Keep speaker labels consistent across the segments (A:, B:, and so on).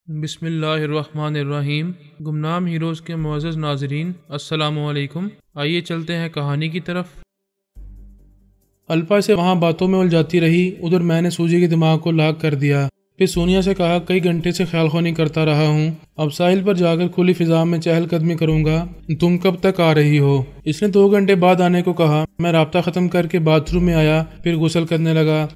A: بسم اللہ الرحمن الرحیم۔ گمنام ہیروز کے معزز ناظرین، السلام علیکم۔ آئیے چلتے ہیں کہانی کی طرف۔ الپا سے وہاں باتوں میں الجھاتی رہی، ادھر میں نے سوجی کے دماغ کو لاک کر دیا۔ پھر سونیا سے کہا، کئی گھنٹے سے خیال خوانی کرتا رہا ہوں، اب ساحل پر جا کر کھلی فضا میں چہل قدمی کروں گا، تم کب تک آ رہی ہو؟ اس نے 2 گھنٹے بعد آنے کو کہا۔ میں رابطہ ختم کر کے باتھ روم میں آیا، پھر غسل کرنے لگا۔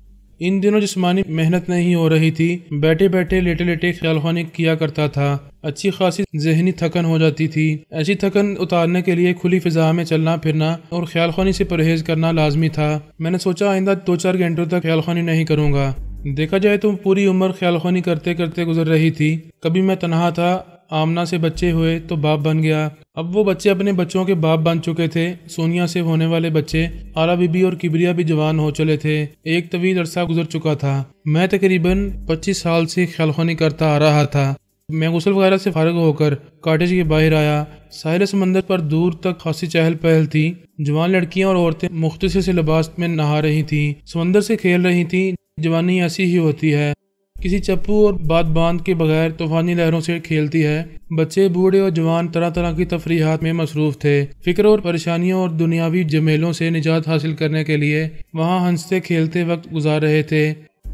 A: ان دنوں جسمانی محنت نہیں ہو رہی تھی، بیٹھے بیٹھے لیٹے لیٹے خیال خوانی کیا کرتا تھا۔ اچھی خاصی ذہنی تھکن ہو جاتی تھی۔ ایسی تھکن اتارنے کے لیے کھلی فضا میں چلنا پھرنا اور خیال خوانی سے پرہیز کرنا لازمی تھا۔ میں نے سوچا آئندہ 2-4 گھنٹوں تک خیال خوانی نہیں کروں گا۔ دیکھا جائے تو پوری عمر خیال خوانی کرتے کرتے گزر رہی تھی۔ کبھی میں تنہا تھا، آمنہ سے بچے ہوئے تو باپ بن گیا۔ اب وہ بچے اپنے بچوں کے باپ بن چکے تھے۔ سونیا سے ہونے والے بچے آلا بی بی اور کبریا بھی جوان ہو چلے تھے۔ ایک طویل عرصہ گزر چکا تھا۔ میں تقریباً 25 سال سے خیال خوانی کرتا آ رہا تھا۔ میں غسل وغیرہ سے فارغ ہو کر کاٹیج کے باہر آیا۔ ساحل سمندر پر دور تک خاصی چہل پہل تھی۔ جوان لڑکیاں اور عورتیں مختصر سے لباس میں نہا رہی تھیں، سمندر سے کھیل رہی تھیں۔ جوانی ایسی ہی ہوتی ہے، کسی چپو اور بات باندھ کے بغیر طوفانی لہروں سے کھیلتی ہے۔ بچے، بوڑھے اور جوان طرح طرح کی تفریحات میں مصروف تھے۔ فکر اور پریشانیوں اور دنیاوی جمیلوں سے نجات حاصل کرنے کے لیے وہاں ہنستے کھیلتے وقت گزار رہے تھے۔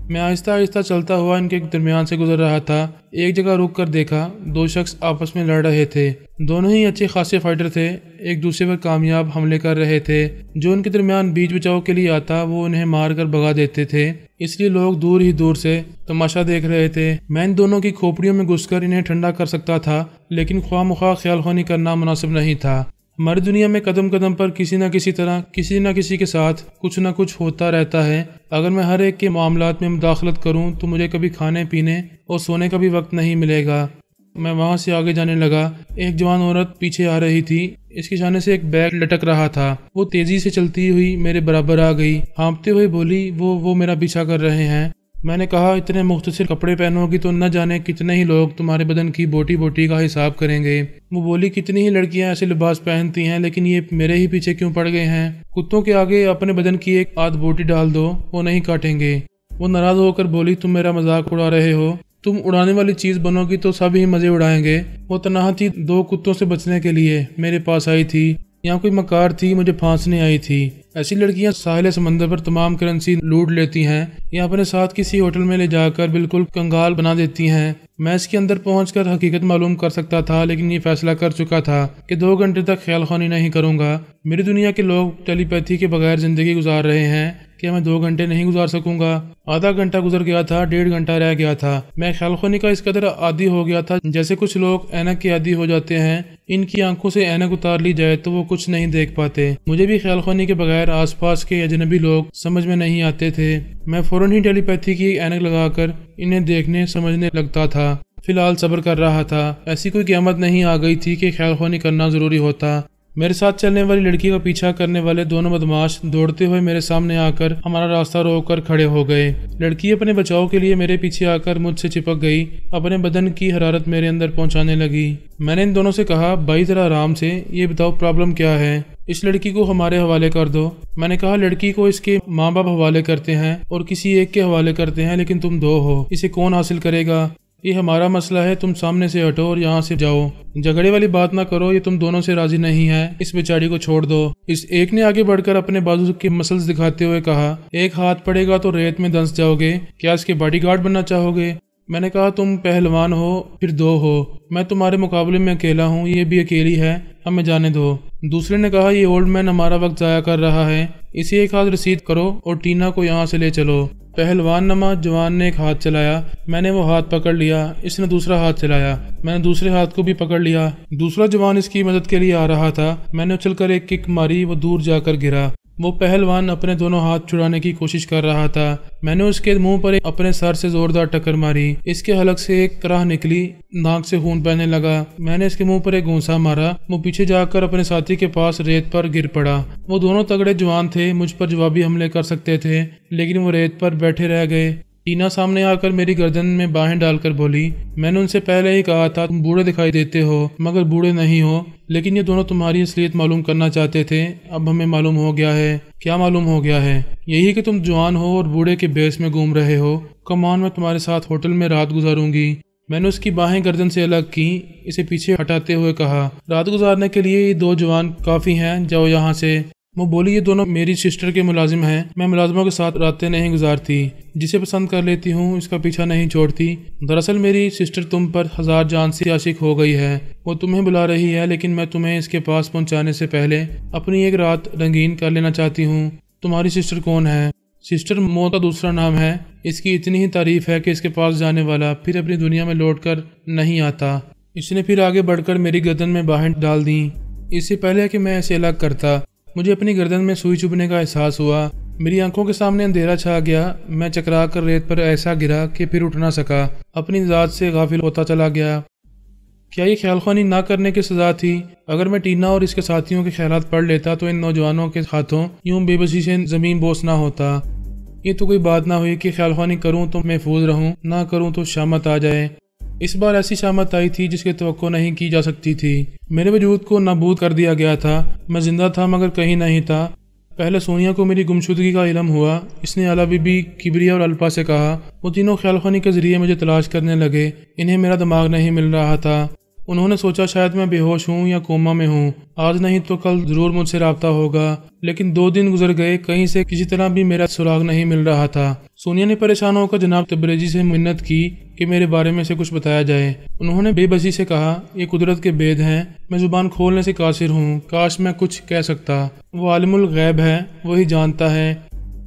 A: میں آہستہ آہستہ چلتا ہوا ان کے درمیان سے گزر رہا تھا۔ ایک جگہ رک کر دیکھا، 2 شخص آپس میں لڑ رہے تھے۔ دونوں ہی اچھے خاصے فائٹر تھے، ایک دوسرے پر کامیاب حملے کر رہے تھے۔ جو ان کے درمیان بیچ بچاؤ کے لیے آتا وہ انہیں مار کر بھگا دیتے تھے، اس لیے لوگ دور ہی دور سے تماشا دیکھ رہے تھے۔ میں ان دونوں کی کھوپڑیوں میں گھس کر انہیں ٹھنڈا کر سکتا تھا، لیکن خواہ مخواہ خیال خوانی کرنا مناسب نہیں تھا۔ ہماری دنیا میں قدم قدم پر کسی نہ کسی طرح کسی نہ کسی کے ساتھ کچھ نہ کچھ ہوتا رہتا ہے۔ اگر میں ہر ایک کے معاملات میں مداخلت کروں تو مجھے کبھی کھانے پینے اور سونے کا بھی وقت نہیں ملے گا۔ میں وہاں سے آگے جانے لگا۔ ایک جوان عورت پیچھے آ رہی تھی، اس کے شانے سے ایک بیگ لٹک رہا تھا۔ وہ تیزی سے چلتی ہوئی میرے برابر آ گئی، ہانپتے ہوئے بولی، وہ میرا پیچھا کر رہے ہیں۔ میں نے کہا، اتنے مختصر کپڑے پہنو گی تو نہ جانے کتنے ہی لوگ تمہارے بدن کی بوٹی بوٹی کا حساب کریں گے۔ وہ بولی، کتنی ہی لڑکیاں ایسے لباس پہنتی ہیں، لیکن یہ میرے ہی پیچھے کیوں پڑ گئے ہیں؟ کتوں کے آگے اپنے بدن کی ایک آدھ بوٹی ڈال دو، وہ نہیں کاٹیں گے۔ وہ ناراض ہو کر بولی، تم میرا مذاق اڑا رہے ہو؟ تم اڑانے والی چیز بنو گی تو سب ہی مزے اڑائیں گے۔ وہ تنہا تھی، 2 کتوں سے بچنے کے لیے میرے پاس آئی تھی۔ یہاں کوئی مکار تھی، مجھے پھانسنے آئی تھی۔ ایسی لڑکیاں ساحل سمندر پر تمام کرنسی لوٹ لیتی ہیں یا اپنے ساتھ کسی ہوٹل میں لے جا کر بالکل کنگال بنا دیتی ہیں۔ میں اس کے اندر پہنچ کر حقیقت معلوم کر سکتا تھا، لیکن یہ فیصلہ کر چکا تھا کہ 2 گھنٹے تک خیال خوانی نہیں کروں گا۔ میری دنیا کے لوگ ٹیلی پیتھی کے بغیر زندگی گزار رہے ہیں، کیا میں 2 گھنٹے نہیں گزار سکوں گا؟ آدھا گھنٹہ گزر گیا تھا، 1.5 گھنٹہ رہ گیا تھا۔ میں خیال خوانی کا اس قدر عادی ہو گیا تھا جیسے کچھ لوگ اینک کے عادی ہو جاتے ہیں۔ ان کی آنکھوں سے اینک اتار لی جائے تو وہ کچھ نہیں دیکھ پاتے۔ مجھے بھی خیال خوانی کے بغیر آس پاس کے اجنبی لوگ سمجھ میں نہیں آتے تھے۔ میں فوراً ہی ٹیلی پیتھی کی اینک لگا کر انہیں دیکھنے سمجھنے لگتا تھا۔ فی الحال صبر کر رہا تھا، ایسی کوئی قیامت نہیں آ گئی تھی کہ خیال خوانی کرنا ضروری ہوتا۔ میرے ساتھ چلنے والی لڑکی کا پیچھا کرنے والے دونوں بدماش دوڑتے ہوئے میرے سامنے آ کر ہمارا راستہ روک کر کھڑے ہو گئے۔ لڑکی اپنے بچاؤ کے لیے میرے پیچھے آ کر مجھ سے چپک گئی، اپنے بدن کی حرارت میرے اندر پہنچانے لگی۔ میں نے ان دونوں سے کہا، بھائی ذرا آرام سے، یہ بتاؤ پرابلم کیا ہے؟ اس لڑکی کو ہمارے حوالے کر دو۔ میں نے کہا، لڑکی کو اس کے ماں باپ حوالے کرتے ہیں اور کسی ایک کے حوالے کرتے ہیں، لیکن تم 2 ہو، اسے کون حاصل کرے گا؟ یہ ہمارا مسئلہ ہے، تم سامنے سے ہٹو اور یہاں سے جاؤ۔ جھگڑے والی بات نہ کرو، یہ تم دونوں سے راضی نہیں ہے، اس بیچاری کو چھوڑ دو۔ اس ایک نے آگے بڑھ کر اپنے بازو کے مسلز دکھاتے ہوئے کہا، ایک ہاتھ پڑے گا تو ریت میں دنس جاؤ گے، کیا اس کے باڈی گارڈ بننا چاہو گے؟ میں نے کہا، تم پہلوان ہو، پھر 2 ہو، میں تمہارے مقابلے میں اکیلا ہوں، یہ بھی اکیلی ہے، ہمیں جانے دو۔ دوسرے نے کہا، یہ اولڈ مین ہمارا وقت ضائع کر رہا ہے، اسے ایک ہاتھ رسید کرو اور ٹینا کو یہاں سے لے چلو۔ پہلوان نما جوان نے ایک ہاتھ چلایا، میں نے وہ ہاتھ پکڑ لیا۔ اس نے دوسرا ہاتھ چلایا، میں نے دوسرے ہاتھ کو بھی پکڑ لیا۔ دوسرا جوان اس کی مدد کے لیے آ رہا تھا، میں نے اچھل کر ایک کک ماری، وہ دور جا کر گرا۔ وہ پہلوان اپنے دونوں ہاتھ چھڑانے کی کوشش کر رہا تھا، میں نے اس کے منہ پر اپنے سر سے زوردار ٹکر ماری، اس کے حلق سے ایک کراہ نکلی، ناک سے خون بہنے لگا۔ میں نے اس کے منہ پر ایک گھونسا مارا، وہ پیچھے جا کر اپنے ساتھی کے پاس ریت پر گر پڑا۔ وہ دونوں تگڑے جوان تھے، مجھ پر جوابی حملے کر سکتے تھے، لیکن وہ ریت پر بیٹھے رہ گئے۔ ٹینا سامنے آ کر میری گردن میں باہیں ڈال کر بولی، میں نے ان سے پہلے ہی کہا تھا تم بوڑھے دکھائی دیتے ہو مگر بوڑھے نہیں ہو، لیکن یہ دونوں تمہاری اصلیت معلوم کرنا چاہتے تھے، اب ہمیں معلوم ہو گیا ہے۔ کیا معلوم ہو گیا ہے؟ یہی کہ تم جوان ہو اور بوڑھے کے بیس میں گھوم رہے ہو۔ کمان، میں تمہارے ساتھ ہوٹل میں رات گزاروں گی۔ میں نے اس کی باہیں گردن سے الگ کی، اسے پیچھے ہٹاتے ہوئے کہا، رات گزارنے کے لیے یہ 2 جوان کافی ہیں، جاؤ یہاں سے۔ وہ بولی، یہ دونوں میری سسٹر کے ملازم ہیں، میں ملازموں کے ساتھ راتیں نہیں گزارتی، جسے پسند کر لیتی ہوں اس کا پیچھا نہیں چھوڑتی۔ دراصل میری سسٹر تم پر 1000 جان سے عاشق ہو گئی ہے، وہ تمہیں بلا رہی ہے، لیکن میں تمہیں اس کے پاس پہنچانے سے پہلے اپنی ایک رات رنگین کر لینا چاہتی ہوں۔ تمہاری سسٹر کون ہے؟ سسٹر موت کا دوسرا نام ہے، اس کی اتنی ہی تعریف ہے کہ اس کے پاس جانے والا پھر اپنی دنیا میں لوٹ کر نہیں آتا۔ اس نے پھر آگے بڑھ کر میری گردن میں باہیں ڈال دیں۔ اس سے پہلے کہ میں اسے الگ کرتا، مجھے اپنی گردن میں سوئی چبھنے کا احساس ہوا۔ میری آنکھوں کے سامنے اندھیرا چھا گیا، میں چکرا کر ریت پر ایسا گرا کہ پھر اٹھ نہ سکا، اپنی ذات سے غافل ہوتا چلا گیا۔ کیا یہ خیال خوانی نہ کرنے کی سزا تھی؟ اگر میں ٹینا اور اس کے ساتھیوں کے خیالات پڑھ لیتا تو ان نوجوانوں کے ہاتھوں یوں بے بسی سے زمین بوس نہ ہوتا۔ یہ تو کوئی بات نہ ہوئی کہ خیال خوانی کروں تو محفوظ رہوں، نہ کروں تو شامت آ جائے۔ اس بار ایسی شامت آئی تھی جس کی توقع نہیں کی جا سکتی تھی۔ میرے وجود کو نابود کر دیا گیا تھا، میں زندہ تھا مگر کہیں نہیں تھا۔ پہلے سونیا کو میری گمشدگی کا علم ہوا، اس نے اعلیٰ بی بی، کبریا اور الپا سے کہا۔ وہ تینوں خیال خوانی کے ذریعے مجھے تلاش کرنے لگے، انہیں میرا دماغ نہیں مل رہا تھا۔ انہوں نے سوچا شاید میں بے ہوش ہوں یا کوما میں ہوں، آج نہیں تو کل ضرور مجھ سے رابطہ ہوگا، لیکن 2 دن گزر گئے، کہیں سے کسی طرح بھی میرا سراغ نہیں مل رہا تھا۔ سونیا نے پریشان ہو کر جناب تبریزی سے منت کی کہ میرے بارے میں سے کچھ بتایا جائے۔ انہوں نے بے بسی سے کہا، یہ قدرت کے بید ہیں، میں زبان کھولنے سے قاصر ہوں، کاش میں کچھ کہہ سکتا۔ وہ عالم الغیب ہے، وہی جانتا ہے۔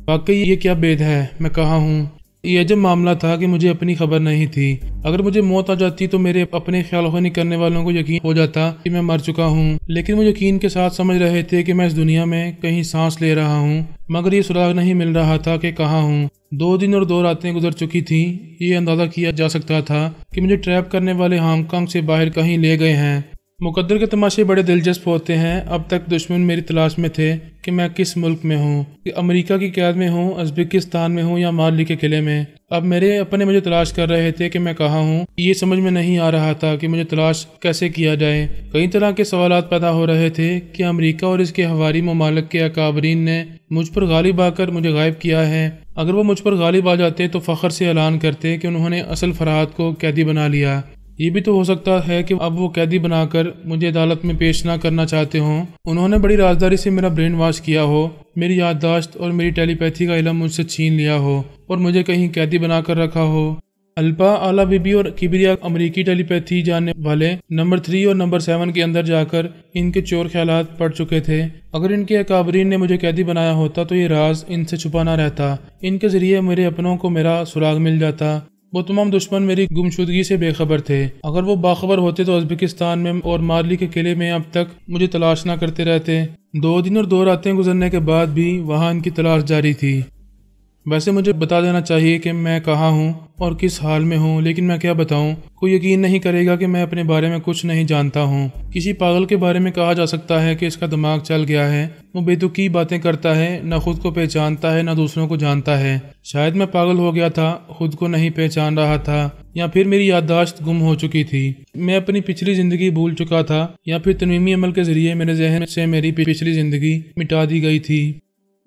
A: واقعی یہ کیا بید ہے، میں کہاں ہوں؟ یہ عجب معاملہ تھا کہ مجھے اپنی خبر نہیں تھی۔ اگر مجھے موت آ جاتی تو میرے اپنے خیال خوانی کرنے والوں کو یقین ہو جاتا کہ میں مر چکا ہوں، لیکن وہ یقین کے ساتھ سمجھ رہے تھے کہ میں اس دنیا میں کہیں سانس لے رہا ہوں، مگر یہ سراغ نہیں مل رہا تھا کہ کہاں ہوں۔ 2 دن اور 2 راتیں گزر چکی تھیں، یہ اندازہ کیا جا سکتا تھا کہ مجھے ٹریپ کرنے والے ہانگ کانگ سے باہر کہیں لے گئے ہیں۔ مقدر کے تماشے بڑے دلچسپ ہوتے ہیں۔ اب تک دشمن میری تلاش میں تھے کہ میں کس ملک میں ہوں، کہ امریکہ کی قید میں ہوں، ازبکستان میں ہوں یا مالی کے قلعے میں۔ اب میرے اپنے مجھے تلاش کر رہے تھے کہ میں کہاں ہوں۔ یہ سمجھ میں نہیں آ رہا تھا کہ مجھے تلاش کیسے کیا جائے۔ کئی طرح کے سوالات پیدا ہو رہے تھے کہ امریکہ اور اس کے حواری ممالک کے اکابرین نے مجھ پر غالب آ کر مجھے غائب کیا ہے۔ اگر وہ مجھ پر غالب آ جاتے تو فخر سے اعلان کرتے کہ انہوں نے اصل فرحات کو قیدی بنا لیا۔ یہ بھی تو ہو سکتا ہے کہ اب وہ قیدی بنا کر مجھے عدالت میں پیش نہ کرنا چاہتے ہوں۔ انہوں نے بڑی رازداری سے میرا برین واش کیا ہو، میری یادداشت اور میری ٹیلی پیتھی کا علم مجھ سے چھین لیا ہو اور مجھے کہیں قیدی بنا کر رکھا ہو۔ الپا، اعلیٰ بی بی اور کبریا امریکی ٹیلی پیتھی جاننے والے نمبر 3 اور نمبر 7 کے اندر جا کر ان کے چور خیالات پڑھ چکے تھے۔ اگر ان کے اکابرین نے مجھے قیدی بنایا ہوتا تو یہ راز ان سے چھپا نہ رہتا، ان کے ذریعے میرے اپنوں کو میرا سراغ مل جاتا۔ وہ تمام دشمن میری گمشدگی سے بے خبر تھے۔ اگر وہ باخبر ہوتے تو ازبکستان میں اور مارلی کے قلعے میں اب تک مجھے تلاش نہ کرتے رہتے۔ 2 دن اور 2 راتیں گزرنے کے بعد بھی وہاں ان کی تلاش جاری تھی۔ ویسے مجھے بتا دینا چاہیے کہ میں کہاں ہوں اور کس حال میں ہوں، لیکن میں کیا بتاؤں؟ کوئی یقین نہیں کرے گا کہ میں اپنے بارے میں کچھ نہیں جانتا ہوں۔ کسی پاگل کے بارے میں کہا جا سکتا ہے کہ اس کا دماغ چل گیا ہے، وہ بے تکی باتیں کرتا ہے، نہ خود کو پہچانتا ہے نہ دوسروں کو جانتا ہے۔ شاید میں پاگل ہو گیا تھا، خود کو نہیں پہچان رہا تھا، یا پھر میری یادداشت گم ہو چکی تھی، میں اپنی پچھلی زندگی بھول چکا تھا، یا پھر ترمیمی عمل کے ذریعے میرے ذہن سے میری پچھلی زندگی مٹا دی گئی تھی۔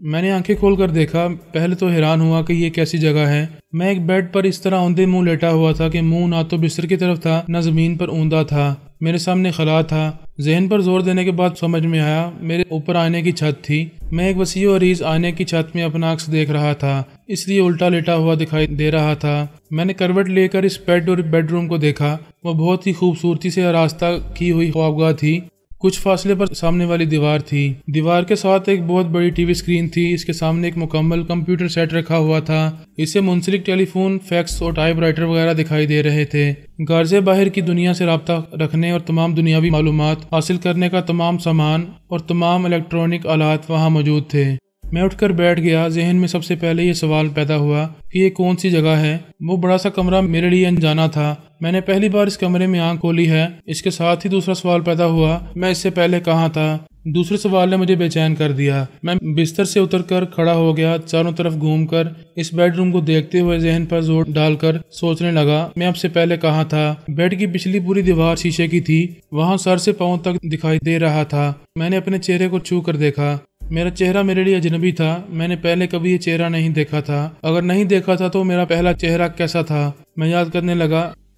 A: میں نے آنکھیں کھول کر دیکھا، پہلے تو حیران ہوا کہ یہ کیسی جگہ ہے۔ میں ایک بیڈ پر اس طرح اوندے منہ لیٹا ہوا تھا کہ منہ نہ تو بستر کی طرف تھا نہ زمین پر اوندا تھا۔ میرے سامنے خلا تھا۔ ذہن پر زور دینے کے بعد سمجھ میں آیا، میرے اوپر آئینے کی چھت تھی۔ میں ایک وسیع و عریض آئینے کی چھت میں اپنا عکس دیکھ رہا تھا، اس لیے الٹا لیٹا ہوا دکھائی دے رہا تھا۔ میں نے کروٹ لے کر اس بیڈ اور بیڈ روم کو دیکھا۔ وہ بہت ہی خوبصورتی سے آراستہ کی ہوئی خوابگاہ تھی۔ کچھ فاصلے پر سامنے والی دیوار تھی، دیوار کے ساتھ ایک بہت بڑی ٹی وی اسکرین تھی، اس کے سامنے ایک مکمل کمپیوٹر سیٹ رکھا ہوا تھا، اس سے منسلک ٹیلی فون، فیکس اور ٹائپ رائٹر وغیرہ دکھائی دے رہے تھے۔ غرض باہر کی دنیا سے رابطہ رکھنے اور تمام دنیاوی معلومات حاصل کرنے کا تمام سامان اور تمام الیکٹرانک آلات وہاں موجود تھے۔ میں اٹھ کر بیٹھ گیا۔ ذہن میں سب سے پہلے یہ سوال پیدا ہوا کہ یہ کون سی جگہ ہے۔ وہ بڑا سا کمرہ میرے لیے انجانا تھا، میں نے پہلی بار اس کمرے میں آنکھ کھولی ہے۔ اس کے ساتھ ہی دوسرا سوال پیدا ہوا، میں اس سے پہلے کہاں تھا؟ دوسرے سوال نے مجھے بے چین کر دیا۔ میں بستر سے اتر کر کھڑا ہو گیا، چاروں طرف گھوم کر اس بیڈ روم کو دیکھتے ہوئے ذہن پر زور ڈال کر سوچنے لگا، میں اب سے پہلے کہاں تھا؟ بیڈ کی پچھلی پوری دیوار شیشے کی تھی، وہاں سر سے پاؤں تک دکھائی دے رہا تھا۔ میں نے اپنے چہرے کو چھو کر دیکھا، میرا چہرہ میرے لیے اجنبی تھا، میں نے پہلے کبھی یہ چہرہ نہیں دیکھا تھا۔ اگر نہیں دیکھا تھا تو میرا پہلا چہرہ کیسا تھا؟ میں یاد کرنے لگا،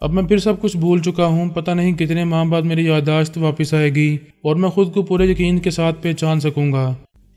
A: اب میں پھر سب کچھ بھول چکا ہوں، پتہ نہیں کتنے ماہ بعد میری یادداشت واپس آئے گی اور میں خود کو پورے یقین کے ساتھ پہچان سکوں گا۔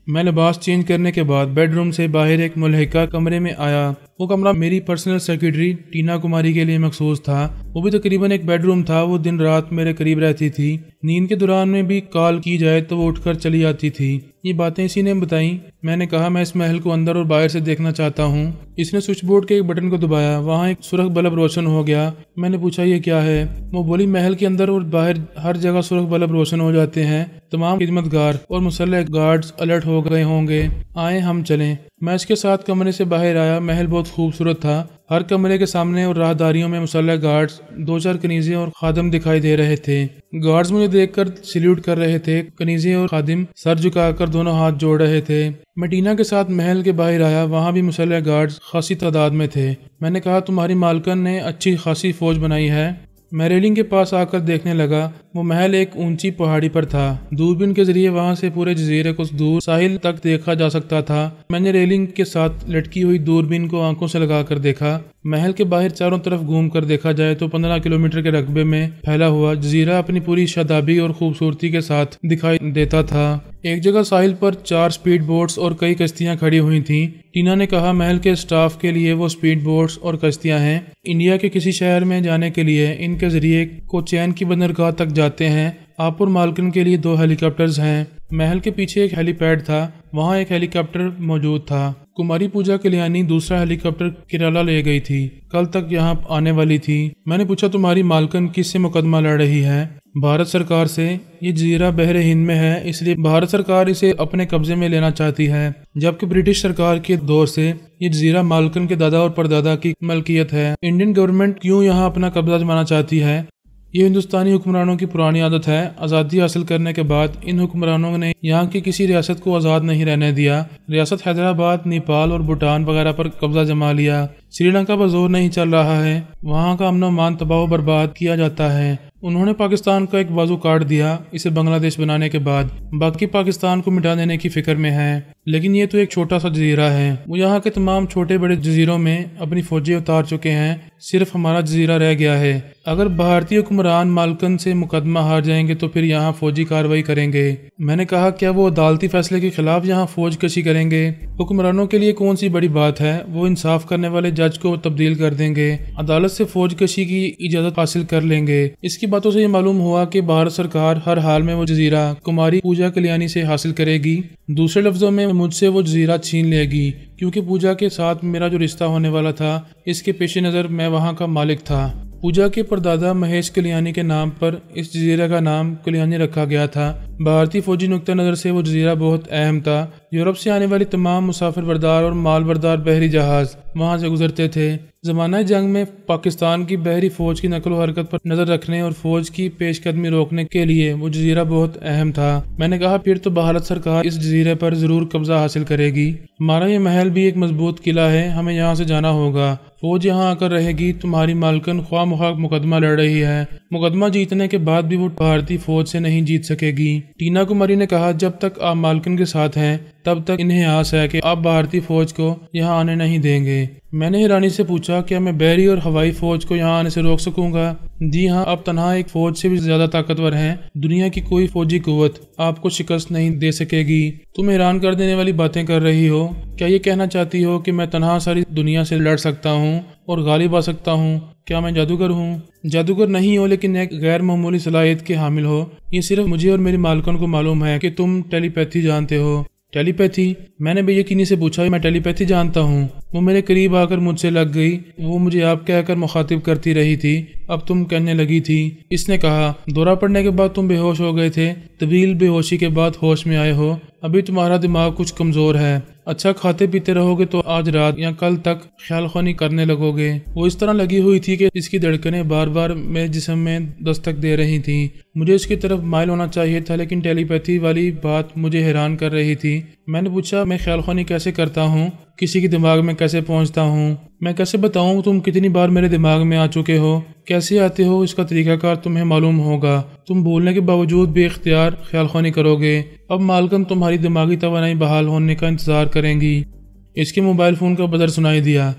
A: میں لباس چینج کرنے کے بعد بیڈ روم سے باہر ایک ملحقہ کمرے میں آیا۔ وہ کمرہ میری پرسنل سیکرٹری ٹینا کماری کے لیے مخصوص تھا۔ وہ بھی تقریباً ایک بیڈ روم تھا۔ وہ دن رات میرے قریب رہتی تھی۔ نیند کے دوران میں بھی کال کی جائے تو وہ اٹھ کر چلی آتی تھی۔ یہ باتیں اسی نے بتائیں۔ میں نے کہا میں اس محل کو اندر اور باہر سے دیکھنا چاہتا ہوں۔ اس نے سوئچ بورڈ کے ایک بٹن کو دبایا، وہاں ایک سرخ بلب روشن ہو گیا۔ میں نے پوچھا یہ کیا ہے؟ وہ بولی محل کے اندر اور باہر ہر جگہ سرخ بلب روشن ہو جاتے ہیں۔ تمام خدمتگار اور مسلح گارڈز الرٹ ہو گئے ہوں گے۔ آئیں ہم چلیں۔ میں اس کے ساتھ کمرے سے باہر آیا۔ محل بہت خوبصورت تھا۔ ہر کمرے کے سامنے اور راہداریوں میں مسلح گارڈز، 2-4 کنیزیں اور خادم دکھائی دے رہے تھے۔ گارڈز مجھے دیکھ کر سلیوٹ کر رہے تھے۔ کنیزیں اور خادم سر جھکا کر دونوں ہاتھ جوڑ رہے تھے۔ میں ٹینا کے ساتھ محل کے باہر آیا، وہاں بھی مسلح گارڈز خاصی تعداد میں تھے۔ میں نے کہا تمہاری مالکن نے اچھی خاصی فوج بنائی ہے۔ میں ریلنگ کے پاس آ کر دیکھنے لگا۔ وہ محل ایک اونچی پہاڑی پر تھا۔ دوربین کے ذریعے وہاں سے پورے جزیرے کو دور ساحل تک دیکھا جا سکتا تھا۔ میں نے ریلنگ کے ساتھ لٹکی ہوئی دوربین کو آنکھوں سے لگا کر دیکھا۔ محل کے باہر چاروں طرف گھوم کر دیکھا جائے تو 15 کلومیٹر کے رقبے میں پھیلا ہوا جزیرہ اپنی پوری شادابی اور خوبصورتی کے ساتھ دکھائی دیتا تھا۔ ایک جگہ ساحل پر 4 سپیڈ بوٹس اور کئی کشتیاں کھڑی ہوئی تھیں۔ ٹینا نے کہا محل کے سٹاف کے لیے وہ سپیڈ بوٹس اور کشتیاں ہیں۔ انڈیا کے کسی شہر میں جانے کے لیے ان کے ذریعے کوچین کی بندرگاہ تک جاتے ہیں۔ آپ اور مالکن کے لیے 2 ہیلی کاپٹرز ہیں۔ محل کے پیچھے ایک ہیلی پیڈ تھا، وہاں ایک ہیلی کاپٹر موجود تھا۔ کماری پوجا کلیانی دوسرا ہیلی کاپٹر کرالہ لے گئی تھی، کل تک یہاں آنے والی تھی۔ میں نے پوچھا تمہاری مالکن کس سے مقدمہ لڑ رہی ہے؟ بھارت سرکار سے۔ یہ جزیرہ بحر ہند میں ہے، اس لیے بھارت سرکار اسے اپنے قبضے میں لینا چاہتی ہے، جبکہ برٹش سرکار کے دور سے یہ جزیرہ مالکن کے دادا اور پردادا کی ملکیت ہے۔ انڈین گورنمنٹ کیوں یہاں اپنا قبضہ جمانا چاہتی ہے؟ یہ ہندوستانی حکمرانوں کی پرانی عادت ہے۔ آزادی حاصل کرنے کے بعد ان حکمرانوں نے یہاں کی کسی ریاست کو آزاد نہیں رہنے دیا۔ ریاست حیدرآباد، نیپال اور بھوٹان وغیرہ پر قبضہ جما لیا۔ سری لنکا پر زور نہیں چل رہا ہے، وہاں کا امن و امان تباہ و برباد کیا جاتا ہے۔ انہوں نے پاکستان کا ایک بازو کاٹ دیا اسے بنگلہ دیش بنانے کے بعد، باقی پاکستان کو مٹا دینے کی فکر میں ہے۔ لیکن یہ تو ایک چھوٹا سا جزیرہ ہے۔ وہ یہاں کے تمام چھوٹے بڑے جزیروں میں اپنی فوجیں اتار چکے ہیں، صرف ہمارا جزیرہ رہ گیا ہے۔ اگر بھارتی حکمران مالکن سے مقدمہ ہار جائیں گے تو پھر یہاں فوجی کارروائی کریں گے۔ میں نے کہا کیا وہ عدالتی فیصلے کے خلاف یہاں فوج کشی کریں گے؟ حکمرانوں کے لیے کون سی بڑی بات ہے، وہ انصاف کرنے والے جج کو تبدیل کر دیں گے، عدالت سے فوج کشی کی اجازت حاصل کر لیں گے۔ اس کی باتوں سے یہ معلوم ہوا کہ بھارت سرکار ہر حال میں وہ جزیرہ کماری پوجا کلیانی سے حاصل کرے گی۔ دوسرے لفظوں میں مجھ سے وہ جزیرہ چھین لے گی، کیونکہ پوجا کے ساتھ میرا جو رشتہ ہونے والا تھا اس کے پیش نظر میں وہاں کا مالک تھا۔ پوجا کے پردادا مہیش کلیانی کے نام پر اس جزیرے کا نام کلیانی رکھا گیا تھا۔ بھارتی فوجی نقطہ نظر سے وہ جزیرہ بہت اہم تھا۔ یورپ سے آنے والی تمام مسافر بردار اور مال بردار بحری جہاز وہاں سے گزرتے تھے۔ زمانہ جنگ میں پاکستان کی بحری فوج کی نقل و حرکت پر نظر رکھنے اور فوج کی پیش قدمی روکنے کے لیے وہ جزیرہ بہت اہم تھا۔ میں نے کہا پھر تو بھارت سرکار اس جزیرے پر ضرور قبضہ حاصل کرے گی۔ ہمارا یہ محل بھی ایک مضبوط قلعہ ہے، ہمیں یہاں سے جانا ہوگا۔ فوج یہاں آ کر رہے گی۔ تمہاری مالکن خواہ مخواہ مقدمہ لڑ رہی ہے، مقدمہ جیتنے کے بعد بھی وہ بھارتی فوج سے نہیں جیت سکے گی۔ ٹینا کماری نے کہا جب تک آپ مالکن کے ساتھ ہیں تب تک انہیں آس ہے کہ آپ بھارتی فوج کو یہاں آنے نہیں دیں گے۔ میں نے حیرانی سے پوچھا کیا میں بحری اور ہوائی فوج کو یہاں آنے سے روک سکوں گا؟ جی ہاں، آپ تنہا ایک فوج سے بھی زیادہ طاقتور ہیں۔ دنیا کی کوئی فوجی قوت آپ کو شکست نہیں دے سکے گی۔ تم حیران کر دینے والی باتیں کر رہی ہو۔ کیا یہ کہنا چاہتی ہو کہ میں تنہا ساری دنیا سے لڑ سکتا ہوں اور غالب آ سکتا ہوں؟ کیا میں جادوگر ہوں؟ جادوگر نہیں ہو، لیکن ایک غیر معمولی صلاحیت کے حامل ہو۔ یہ صرف مجھے اور میری مالکن کو معلوم ہے کہ تم ٹیلی پیتھی جانتے ہو۔ ٹیلی پیتھی؟ میں نے بے یقینی سے پوچھا میں ٹیلی پیتھی جانتا ہوں؟ وہ میرے قریب آ کر مجھ سے لگ گئی۔ وہ مجھے آپ کہہ کر مخاطب کرتی رہی تھی، اب تم کہنے لگی تھی۔ اس نے کہا دورہ پڑنے کے بعد تم بے ہوش ہو گئے تھے، طویل بے ہوشی کے بعد ہوش میں آئے ہو۔ ابھی تمہارا دماغ کچھ کمزور ہے۔ اچھا کھاتے پیتے رہو گے تو آج رات یا کل تک خیال خوانی کرنے لگو گے۔ وہ اس طرح لگی ہوئی تھی کہ اس کی دھڑکنیں بار بار میرے جسم میں دستک دے رہی تھیں۔ مجھے اس کی طرف مائل ہونا چاہیے تھا، لیکن ٹیلی پیتھی والی بات مجھے حیران کر رہی تھی۔ میں نے پوچھا میں خیال خوانی کیسے کرتا ہوں، کسی کے دماغ میں کیسے پہنچتا ہوں؟ میں کیسے بتاؤں تم کتنی بار میرے دماغ میں آ چکے ہو؟ کیسے آتے ہو اس کا طریقہ کار تمہیں معلوم ہوگا۔ تم بھولنے کے باوجود بے اختیار خیال خوانی کرو گے۔ اب مالکن تمہاری دماغی توانائی بحال ہونے کا انتظار کریں گی۔ اس کے موبائل فون کا بزر سنائی دیا۔